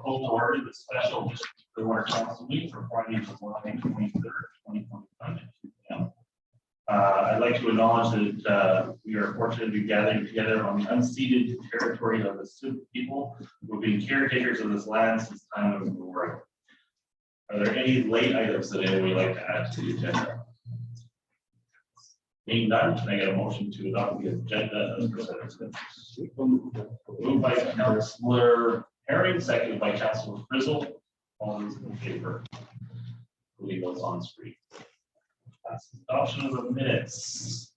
call to order the special district court council meeting for Friday, July 23rd, 2025 at 2 p.m. I'd like to acknowledge that we are fortunate to be gathering together on the unceded territory of the Símpcwemc people who have been caretakers of this land since time of immemorial. Are there any late items that anyone would like to add to the agenda? Being done, can I get a motion to adopt the agenda as presented? Moved by Councillor Herring, seconded by Councillor Frizzle. All those in favor? Leave those on screen. Adoption of the minutes.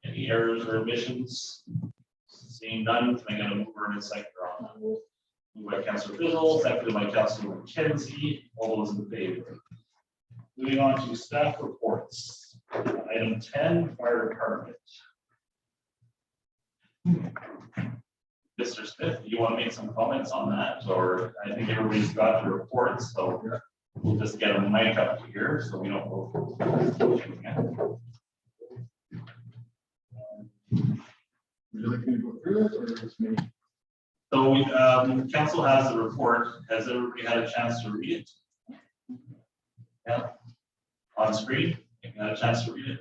Any errors or omissions? Seeing none, can I get a mover and a seconder on that? Moved by Councillor Frizzle, seconded by Councillor McKenzie. All those in favor? Moving on to staff reports. Item 10, fire department. Mr. Smith, do you want to make some comments on that? Or I think everybody's got the reports, so we'll just get a mic up here so we don't go through. Would you like me to go through this or just me? So council has the report. Has everybody had a chance to read it? Yeah. On screen? Have you had a chance to read it?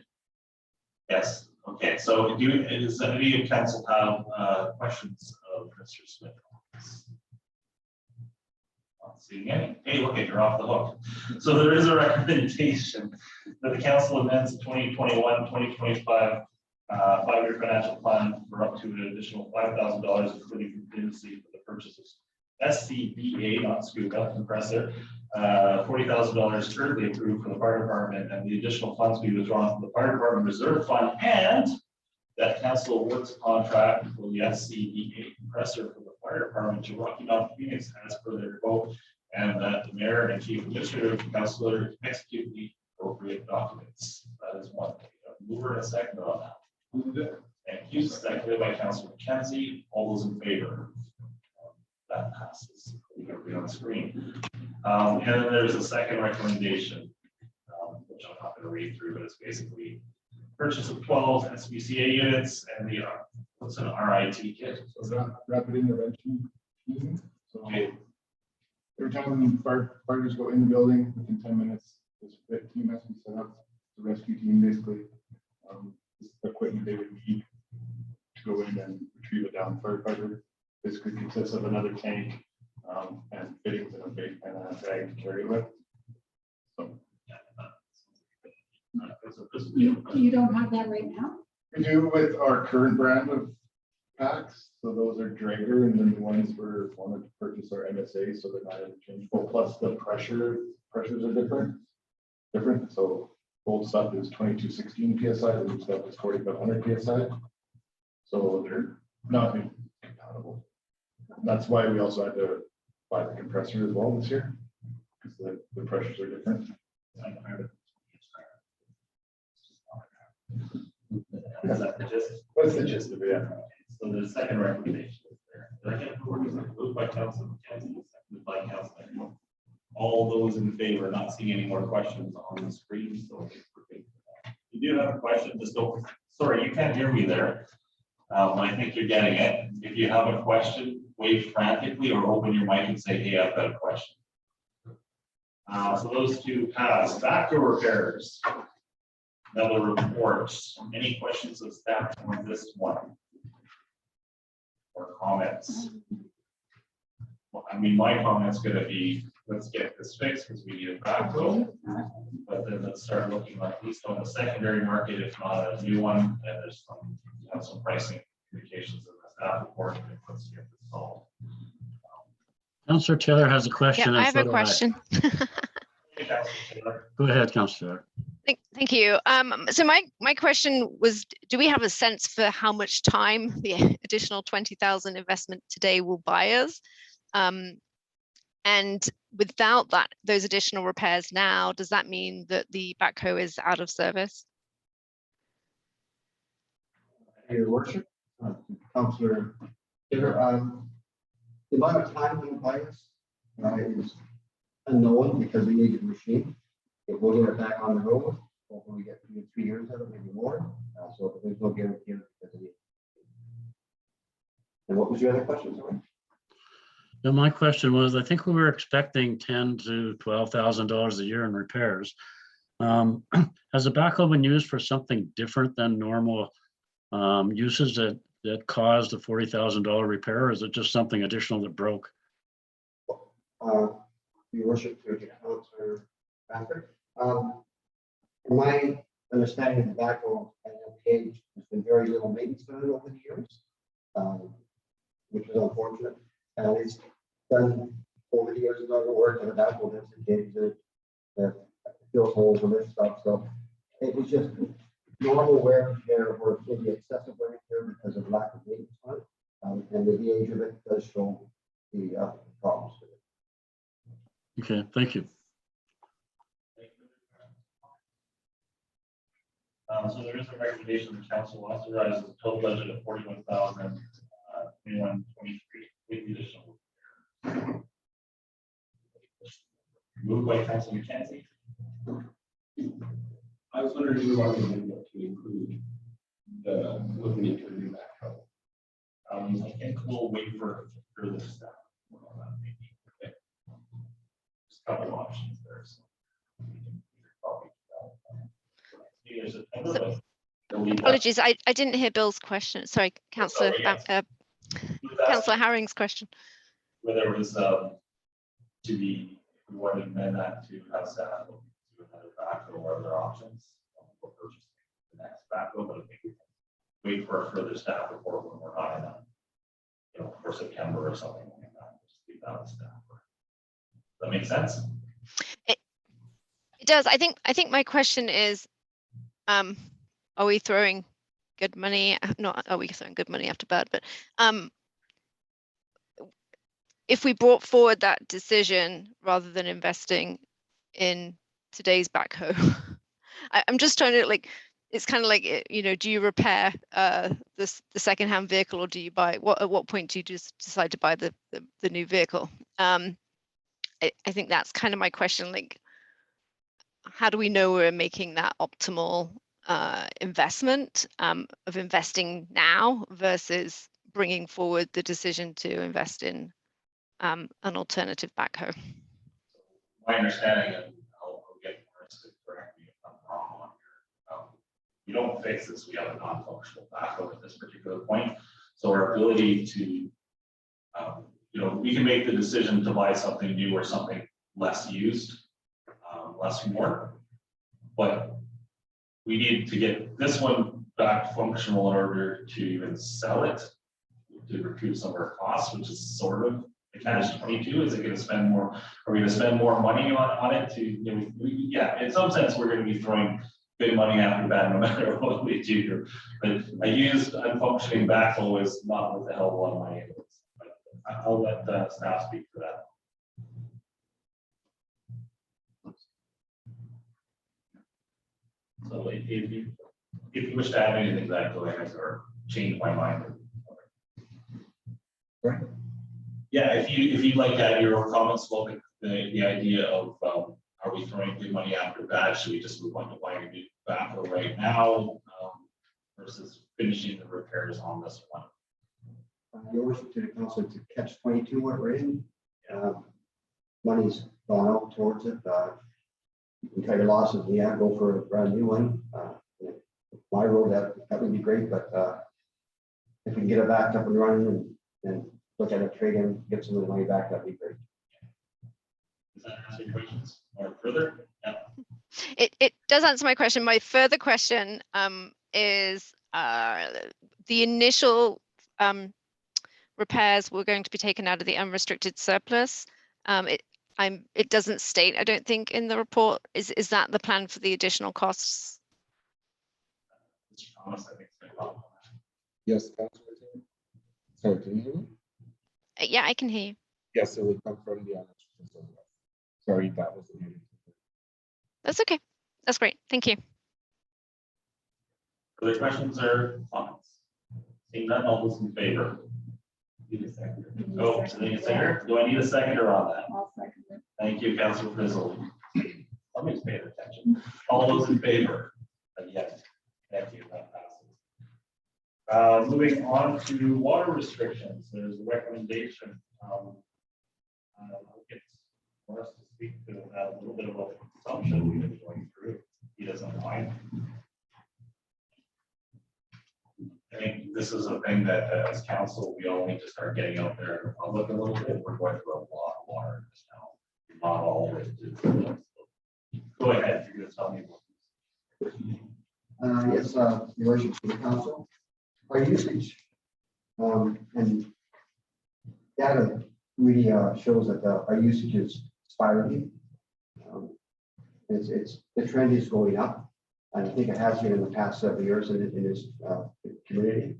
Yes. Okay. So does any of council have questions of Mr. Smith? Not seeing any. Hey, look, you're off the hook. So there is a recommendation that the council amends the 2021-2025 5-year financial plan for up to an additional $5,000, including contingency for the purchase of SCBA, not scuba compressor, $40,000 currently approved for the fire department, and the additional funds be withdrawn from the fire department reserve fund, and that council works contract for the SCBA compressor for the fire department to Rocky Mountain Phoenix as per their vote, and that the mayor and chief administrative councilor execute the appropriate documents. That is one thing. Mover and a second on that. Thank you. Seconded by Councillor McKenzie. All those in favor? That passes. You can read on the screen. And then there's a second recommendation, which I'm not going to read through, but it's basically purchase of 12 SBCA units and the what's an RIT kit? So rapid intervention team. So Okay. every time fighters go in the building, within 10 minutes, this team has to be set up. The rescue team basically, this is the equipment they would need to go in and retrieve a downed firefighter. Basically consists of another tank and fittings and a big and a bag to carry with. So You don't have that right now? we do with our current brand of packs. So those are Drager, and then the ones we're wanted to purchase are MSA, so they're not interchangeable. Plus the pressures are different. So old stuff is 2216 psi, the new stuff is 4500 psi. So they're not compatible. That's why we also had to buy the compressor as well this year, because the pressures are different. Is that the gist? What's the gist of it? Yeah. So the second recommendation is there. Moved by Councilor McKenzie, seconded by Councilor Moore. All those in favor, not seeing any more questions on the screen. So you do have a question, just don't. Sorry, you can't hear me there. I think you're getting it. If you have a question, wave frantically or open your mic and say, hey, I've got a question. So those two pass. Backhoe repairs. Another report. Any questions of staff on this one? Or comments? Well, I mean, my comment's going to be, let's get this fixed because we need a backhoe. But then let's start looking at least on the secondary market, if not a new one. And there's some pricing communications in the staff report. And let's get this solved. Councillor Taylor has a question. Yeah, I have a question. Go ahead, Councillor. Thank you. So my question was, do we have a sense for how much time the additional 20,000 investment today will buy us? And without those additional repairs now, does that mean that the backhoe is out of service? Your worship, Councillor Taylor, the amount of time it will buy us is unknown because we need the machine. If we'll get it back on the road, hopefully we get 3 years out of it, maybe more. So there's no guarantee because of it. And what was your other question? Sorry? So my question was, I think we were expecting $10,000 to $12,000 a year in repairs. Has the backhoe been used for something different than normal uses that caused the $40,000 repair, or is it just something additional that broke? Your worship, to Councillor Patrick. From my understanding of the backhoe at that age, there's been very little maintenance done over the years, which is unfortunate. And it's done over the years, a lot of work, and the backhoe that's indicated that fills holes and this stuff. So it was just normal wear and tear, or maybe excessive wear and tear because of lack of maintenance on it. And the age of it does show the problems with it. Okay, thank you. So there is a recommendation the council authorizes a total budget of 41,000, 21, 23 with the additional. Moved by Councilor McKenzie. I was wondering if you wanted to include the looking into a new backhoe. I think we'll wait for further stuff. Okay. Just a couple of options there. So we can probably Apologies, I didn't hear Bill's question. Sorry, Councillor Councillor Herring's question. Whether it was to be, we want to amend that to have staff look to another backhoe or other options for purchasing the next backhoe, but I think we can wait for a further staff report when we're not in a, for September or something like that. Just leave that with staff. Does that make sense? It does. I think my question is, are we throwing good money? Not are we throwing good money after bad, but if we brought forward that decision rather than investing in today's backhoe, I'm just trying to it's kind of like, do you repair the secondhand vehicle, or do you buy? At what point do you just decide to buy the new vehicle? I think that's kind of my question. Like, how do we know we're making that optimal investment of investing now versus bringing forward the decision to invest in an alternative backhoe? My understanding, and I'll get Chris to correct me if I'm wrong on here. We don't fix this. We have a non-functional backhoe at this particular point. So our ability to, we can make the decision to buy something new or something less used, less more, but we need to get this one back functional in order to even sell it, to recoup some of our costs, which is sort of the catch-22. Is it going to spend more? Are we going to spend more money on it? Yeah, in some sense, we're going to be throwing good money after bad, no matter what we do. But I used unfunctioning backhoe is not what the hell a lot of money is. But I'll let staff speak to that. So if you wish to add anything to that, go ahead or change my mind. Right. Yeah, if you'd like to add your own comments about the idea of are we throwing good money after bad? Should we just move on to buying a new backhoe right now versus finishing the repairs on this one? Your worship, to the council, to catch-22 what we're in. Money's gone out towards it. You can cut your losses, yeah, go for a brand new one. My road, that would be great, but if we can get it back up and running and look at a trade and get some of the money back, that'd be great. Does that answer your questions or further? Yeah. It does answer my question. My further question is the initial repairs were going to be taken out of the unrestricted surplus. It doesn't state, I don't think, in the report. Is that the plan for the additional costs? Yes, Councilor. Sorry, can you hear me? Yeah, I can hear you. Yes, it would come from the unrestricted surplus. Sorry, that was the meeting. That's okay. That's great. Thank you. Other questions or comments? Seeing none, all those in favor? Need a seconder. Oh, need a seconder? Do I need a seconder on that? I'll second it. Thank you, Councilor Frizzle. Somebody's paying attention. All those in favor? Yes. Thank you. That passes. Moving on to water restrictions. There's a recommendation that little bit of a consumption we've been going through. He doesn't mind. I think this is a thing that as council, we all need to start getting out there in the public a little bit. We're going through a lot of water just now. Not all of it. Go ahead, you're gonna tell me. Yes, Your Worship, to the council. Our usage and data really shows that our usage is spiraling. The trend is going up, and I think it has been in the past several years in this community.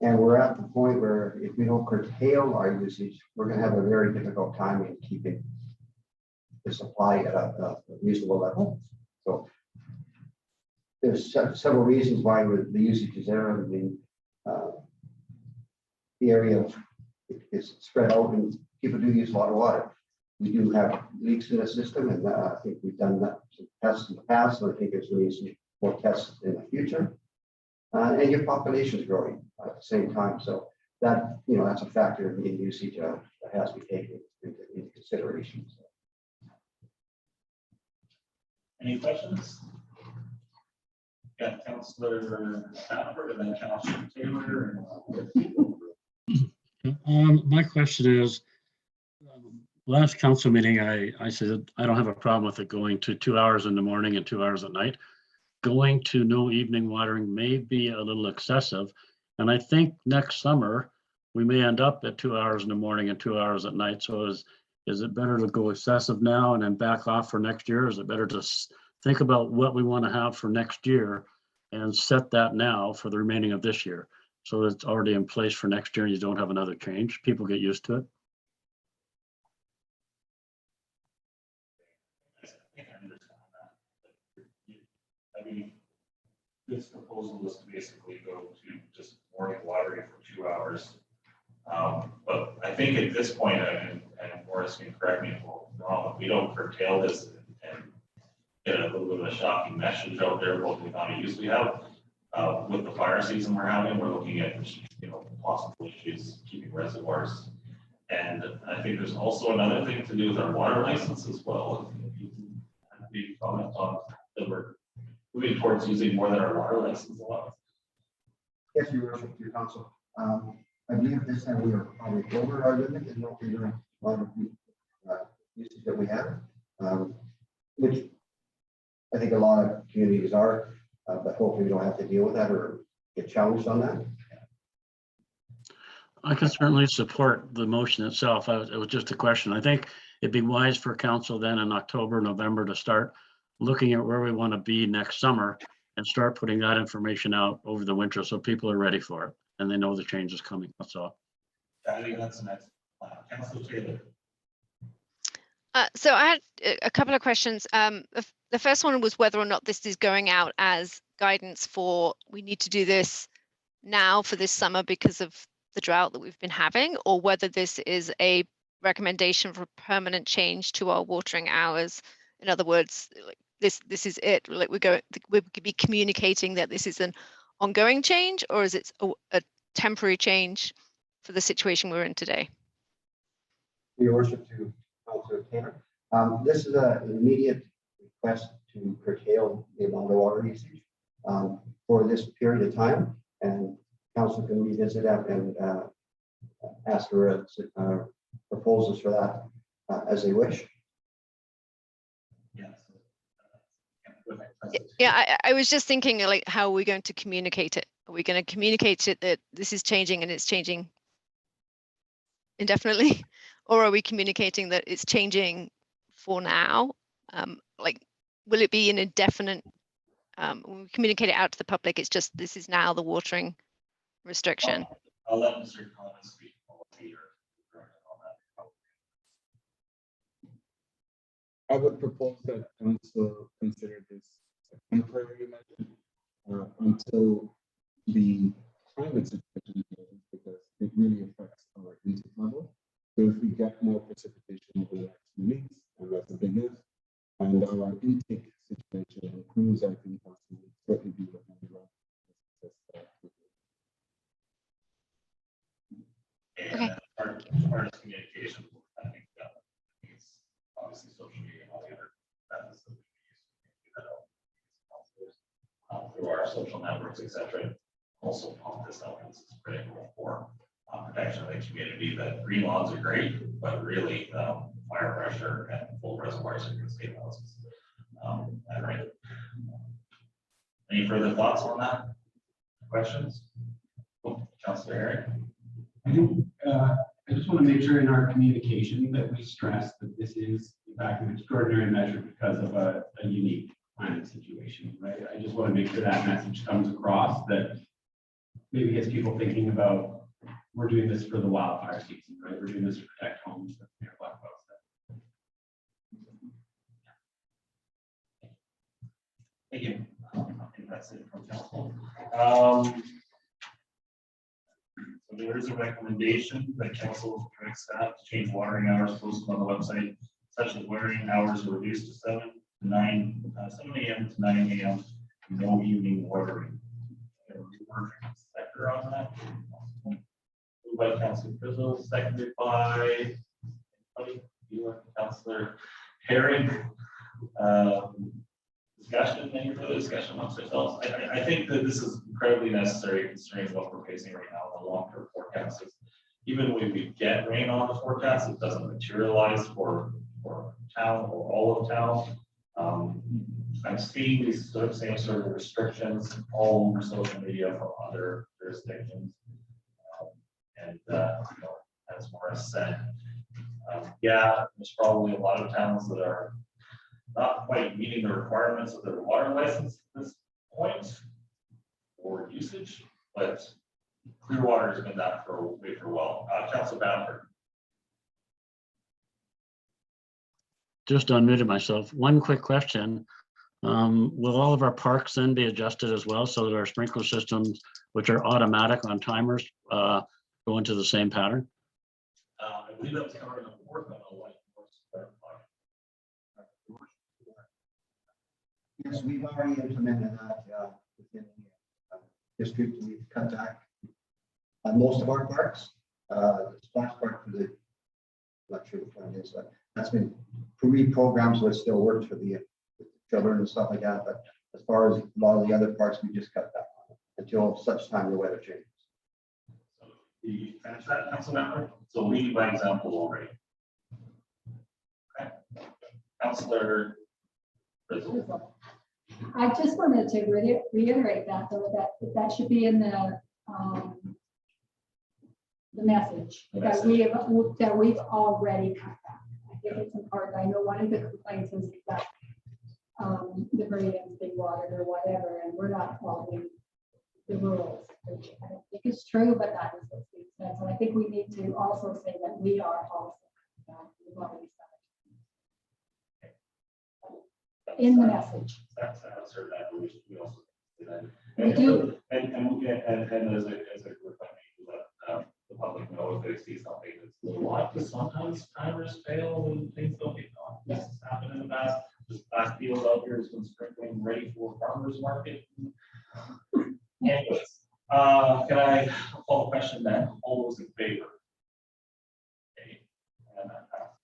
And we're at the point where if we don't curtail our usage, we're going to have a very difficult time in keeping the supply at a reasonable level. So there's several reasons why the usage is there. I mean, the area is spread out and people do use a lot of water. We do have leaks in the system, and I think we've done that some tests in the past, so I think it's really some more tests in the future. And your population is growing at the same time, so that, you know, that's a factor in usage that has to be taken into consideration. So. Any questions? Yeah, Councillor Stafford and then Councillor Taylor. My question is, last council meeting, I said I don't have a problem with it going to 2 hours in the morning and 2 hours at night. Going to no evening watering may be a little excessive. And I think next summer, we may end up at 2 hours in the morning and 2 hours at night. So is it better to go excessive now and then back off for next year? Is it better to think about what we want to have for next year and set that now for the remaining of this year? So it's already in place for next year and you don't have another change. People get used to it. I mean, this proposal was to basically go to just morning watering for 2 hours. But I think at this point, and Morris can correct me if I'm wrong, if we don't curtail this and get a little bit of a shocking message out there about the amount of use we have, with the fire season we're having, we're looking at, you know, possible issues keeping reservoirs. And I think there's also another thing to do with our water license as well. If you can maybe comment on that we're moving towards using more than our water license allows. Yes, Your Worship, your council. I believe this time we are probably over our limit in what we're usage that we have, which I think a lot of communities are, but hopefully we don't have to deal with that or get challenged on that. I can certainly support the motion itself. It was just a question. I think it'd be wise for council then in October, November to start looking at where we want to be next summer and start putting that information out over the winter so people are ready for it and they know the change is coming. That's all. I think that's the next plan. Councillor Taylor. So I had a couple of questions. The first one was whether or not this is going out as guidance for we need to do this now for this summer because of the drought that we've been having, or whether this is a recommendation for permanent change to our watering hours. In other words, like this is it. Like we'll be communicating that this is an ongoing change, or is it a temporary change for the situation we're in today? Your Worship, to Councillor Taylor, this is an immediate request to curtail the amount of water usage for this period of time, and council can revisit that and ask for proposals for that as they wish. Yes. Yeah, I was just thinking, like, how are we going to communicate it? Are we going to communicate it that this is changing and it's changing indefinitely, or are we communicating that it's changing for now? Like, will it be an indefinite? When we communicate it out to the public, it's just this is now the watering restriction. I'll let Mr. Collins speak. I would propose that council consider this a temporary measure until the climate situation changes, because it really affects our intake level. So if we get more precipitation over the next few weeks, and that's a big if, and our intake situation improves, I think council will certainly be looking at And part of communication, I think it's obviously social media and all social networks, etc. Also pump this out. This is critical for protection of the community. That green lawns are great, but really fire pressure and full reservoirs are going to save houses. Right. Any further thoughts on that? Questions? Councillor Eric? I just want to make sure in our communication that we stress that this is in fact an extraordinary measure because of a unique climate situation, right? I just want to make sure that message comes across, that maybe gets people thinking about, we're doing this for the wildfire season, right? We're doing this to protect homes. That's Mayor Blackwell said. Thank you. I think that's it from council. So there is a recommendation that council directs staff to change watering hours posted on the website, such as watering hours are reduced to 7 a.m. to 9 a.m. No evening watering. Sector on that. Moved by Councilor Frizzle, seconded by Councilor Herring. Discussion, any further discussion amongst ourselves? I think that this is incredibly necessary considering what we're facing right now, the long-term forecasts. Even when we get rain on the forecast, it doesn't materialize for town or all of town. I'm seeing these same sort of restrictions all over social media from other jurisdictions. As Morris said, yeah, there's probably a lot of towns that are not quite meeting the requirements of their water license at this point or usage, but Clearwater has been that for a while. Councilor Bamford. Just unmuted myself. One quick question. Will all of our parks then be adjusted as well so that our sprinkler systems, which are automatic on timers, go into the same pattern? I believe that was covered in the fourth one. Yes, we've already implemented that within the district. We've cut back on most of our parks. The splash park for the, not sure which one it is, but that's been pre-programmed, so it still works for the children and stuff like that. But as far as a lot of the other parks, we just cut back on it until such time the weather changes. So you finish that, Councilor? So lead by example already. Okay. Councilor Frizzle. I just wanted to reiterate that though, that should be in the message that we've already cut back. I think it's important. I know one of the complaints is that the Meridian's been watered or whatever, and we're not following the rules. Which I don't think it's true, but that is what's being said. So I think we need to also say that we are also we've already said it in the message. That's answered that. We also do that. We do. And as a group, I mean, let the public know if they see something that's a little odd, because sometimes timers fail and things don't get done. This has happened in the past. This last field out here has been sprinkling ready for farmers market. Anyways, can I call the question then? All those in favor? Okay. And that passes.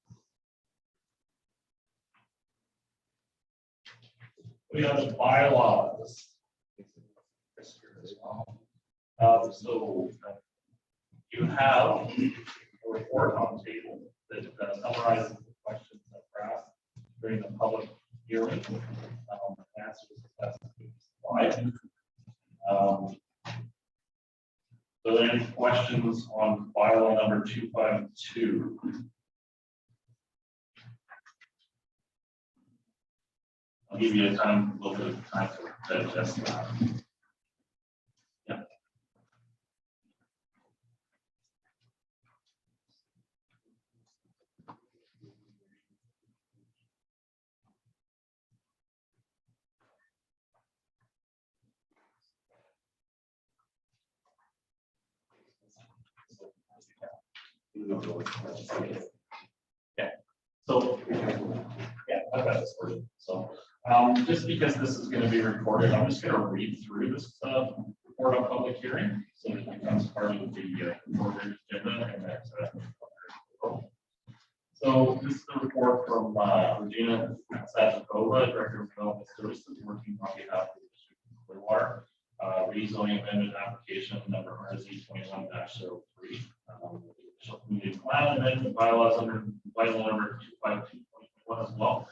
We have the bylaws. So you have a report on the table that summarizes the questions that were asked during the public hearing. Answers that's slide. So are there any questions on bylaw number 252? I'll give you a little bit of time to digest that. Yeah. Yeah. So yeah, I've got this version. So just because this is going to be recorded, I'm just going to read through this report on public hearing, so it becomes part of the recorded agenda. And that's so this is the report from Regina Sajakova, Director of Development Services, working on behalf of the District of Clearwater. rezoning amendment application number RZ 21-03. Official community plan amendment bylaws under bylaw number 252/2021 as well,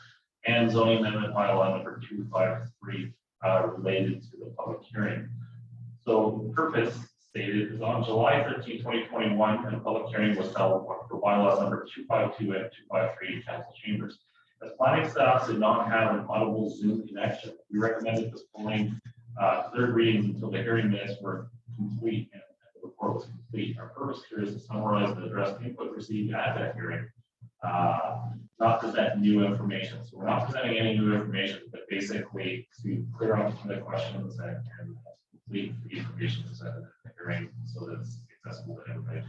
and zoning amendment bylaw number 253 related to the public hearing. So the purpose stated is on July 13, 2021, and a public hearing was held for bylaws number 252 and 253 in council chambers. As planning staff did not have an audible Zoom connection, we recommended postponing third readings until the hearing minutes were complete and the report was complete. Our purpose here is to summarize and address input received at that hearing, not present new information. So we're not presenting any new information, but basically to clear up some of the questions and complete the information presented at the hearing so that it's accessible to everybody.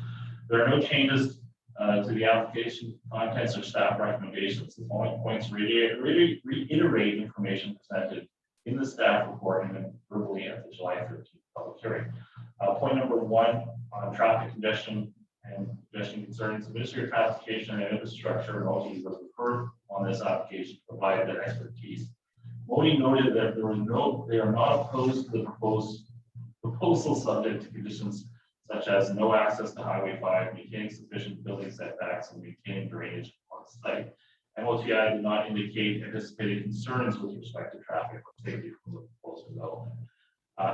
There are no changes to the application contents or staff recommendations. The following points reiterate information presented in the staff report and then verbally at the July 13th public hearing. Point number 1 on traffic congestion and congestion concerns. The Ministry of Transportation and Infrastructure, MOTI, was referred on this application to provide their expertise. MOTI noted that they are not opposed to the proposal subject to conditions such as no access to Highway 5, maintaining sufficient building setbacks, and maintaining drainage on site. MOTI did not indicate anticipated concerns with respect to traffic or safety from the proposed development.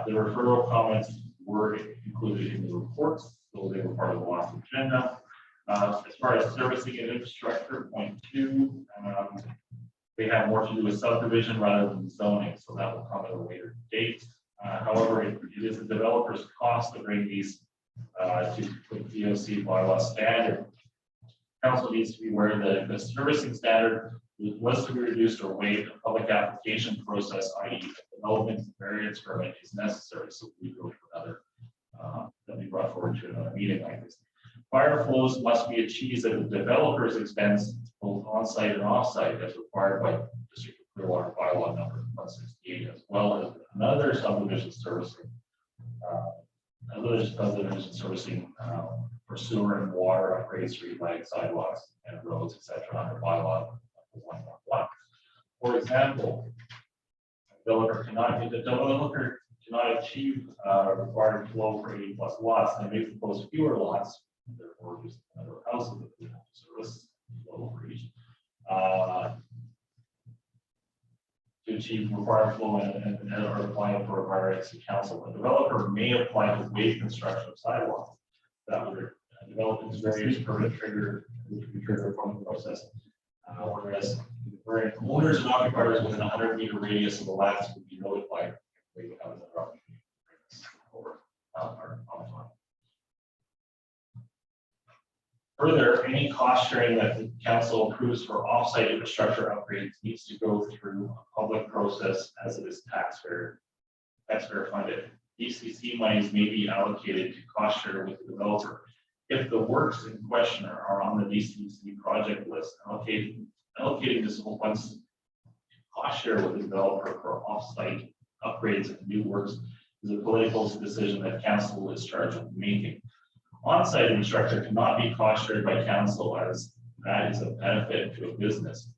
The referral comments were included in the reports, so they were part of the last agenda. As far as servicing and infrastructure, point 2, they have more to do with subdivision rather than zoning, so that will come at a later date. However, it is the developer's cost to bring these to DOC bylaw standard. Council needs to be aware that the servicing standard was to be reduced or waived, a public application process, i.e. the development variance permit is necessary. So we go to another, that we brought forward to another meeting like this. Fire flows must be achieved at the developer's expense, both on-site and off-site, as required by District of Clearwater bylaw number 168, as well as another subdivision servicing, for sewer and water upgrades, street lights, sidewalks, and roads, etc. under bylaw 111. For example, the developer cannot achieve required flow for 80+ lots, and may propose fewer lots, therefore just another house of the service flow for each. To achieve required flow and are applying for a variance to council. The developer may apply to waive construction of sidewalks that would develop its various permit trigger, which would be triggered from the process. Whereas owners and occupiers within a 100-meter radius of the lots would be notified. They would have another opportunity to bring this over our time. Further, any cost sharing that the council approves for off-site infrastructure upgrades needs to go through a public process as it is taxpayer funded. DCC monies may be allocated to cost share with the developer. If the works in question are on the DCC project list, allocating this funds to cost share with the developer for off-site upgrades and new works is a political decision that council is charged with making. On-site infrastructure cannot be cost shared by council, as that is a benefit to a business.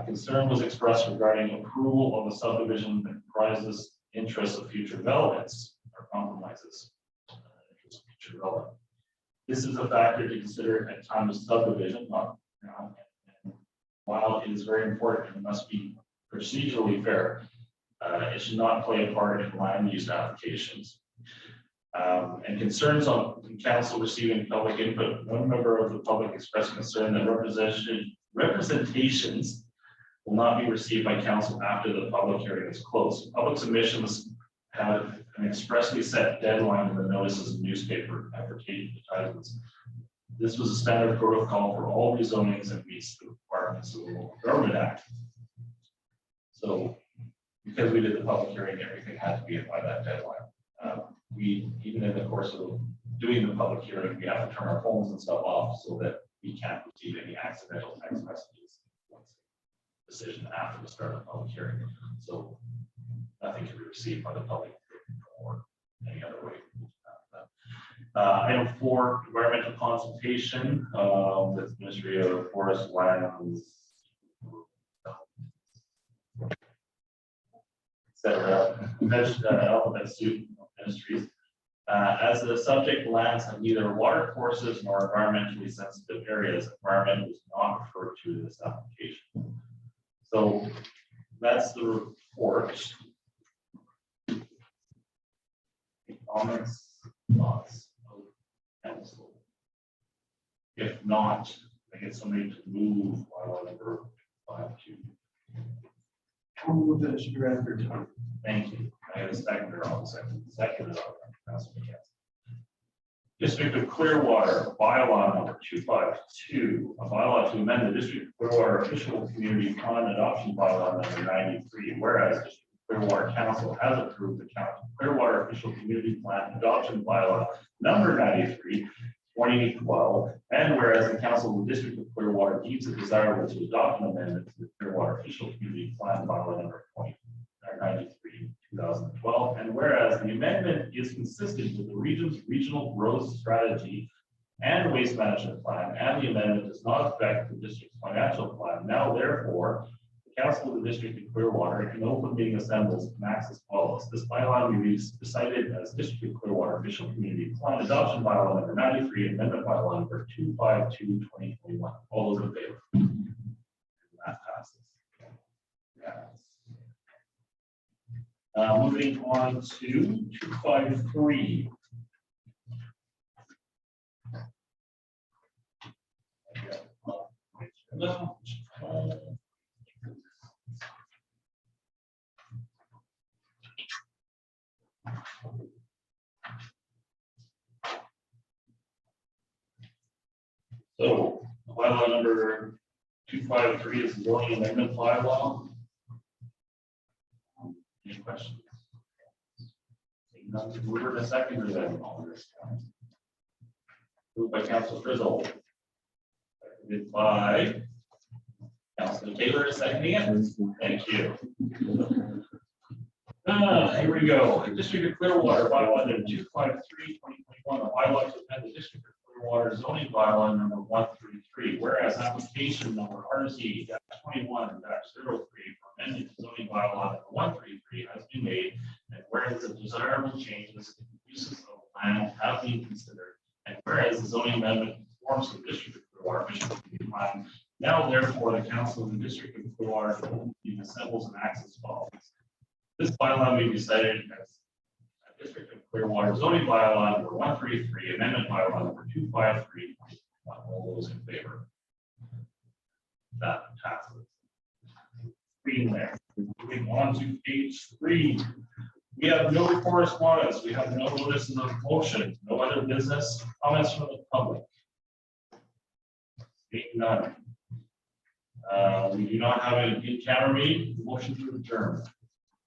Concern was expressed regarding approval of a subdivision that comprises interests of future developments or compromises interests of future development. This is a factor to consider at time of subdivision. While it is very important and must be procedurally fair, it should not play a part in land use applications. And concerns on council receiving public input. One member of the public expressed concern that representations will not be received by council after the public hearing is closed. Public submissions have an expressly set deadline in the notices of newspaper advertisements. This was a standard protocol for all rezonings and meets the requirements of the Local Government Act. So because we did the public hearing, everything had to be in by that deadline. We, even in the course of doing the public hearing, we have to turn our phones and stuff off so that we can't receive any accidental text messages once decision after the start of the public hearing. So nothing can be received by the public or any other way. Item 4, environmental consultation with the Ministry of Forest, Lands. Alphabet Soup Ministries. As the subject lands have neither water courses nor environmentally sensitive areas, environment is not referred to in this application. So that's the report. Comments, thoughts of council? If not, I get somebody to move bylaw number 5 to. I'll move that it should be read for time. Thank you. I have a seconder on the second. District of Clearwater, bylaw number 252, a bylaw to amend the District of Clearwater official community plan adoption bylaw number 93, whereas District of Clearwater Council has approved the County of Clearwater official community plan adoption bylaw number 93, 2012, and whereas the Council of the District of Clearwater deems it desirable to adopt an amendment to the Clearwater official community plan bylaw number 93, 2012, and whereas the amendment is consistent with the region's regional growth strategy and waste management plan, and the amendment does not affect the district's financial plan. Now, therefore, the Council of the District of Clearwater, in open meeting assembles, acts as follows. This bylaw will be decided as District of Clearwater official community plan adoption bylaw number 93, amendment bylaw number 252, 2021. All those in favor? And that passes. Yes. Moving on to 253. So bylaw number 253 is the zoning amendment bylaw. Any questions? Mover and a seconder then on this one. Moved by Councilor Frizzle. Seconded by Councilor Taylor, seconding it. Thank you. Here we go. The District of Clearwater bylaw number 253, 2021, a bylaw to amend the District of Clearwater zoning bylaw number 133, whereas application number RZ-21-03 for amending the zoning bylaw number 133 has been made, and whereas the desirable changes in uses of land have been considered, and whereas the zoning amendment conforms to the District of Clearwater official community plan, now therefore the Council of the District of Clearwater assembles and acts as follows. This bylaw may be cited as District of Clearwater zoning bylaw number 133, amendment bylaw number 253. All those in favor? That passes. Reading there. Moving on to page 3. We have no correspondence. We have no notice of motion. No other business. Comments from the public. Seeing none. We do not have an in-camera meeting. Motion to adjourn.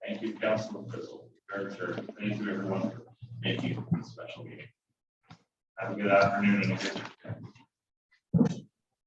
Thank you, Councilor Frizzle. Thank you, everyone, for making this special meeting. Have a good afternoon and a good weekend.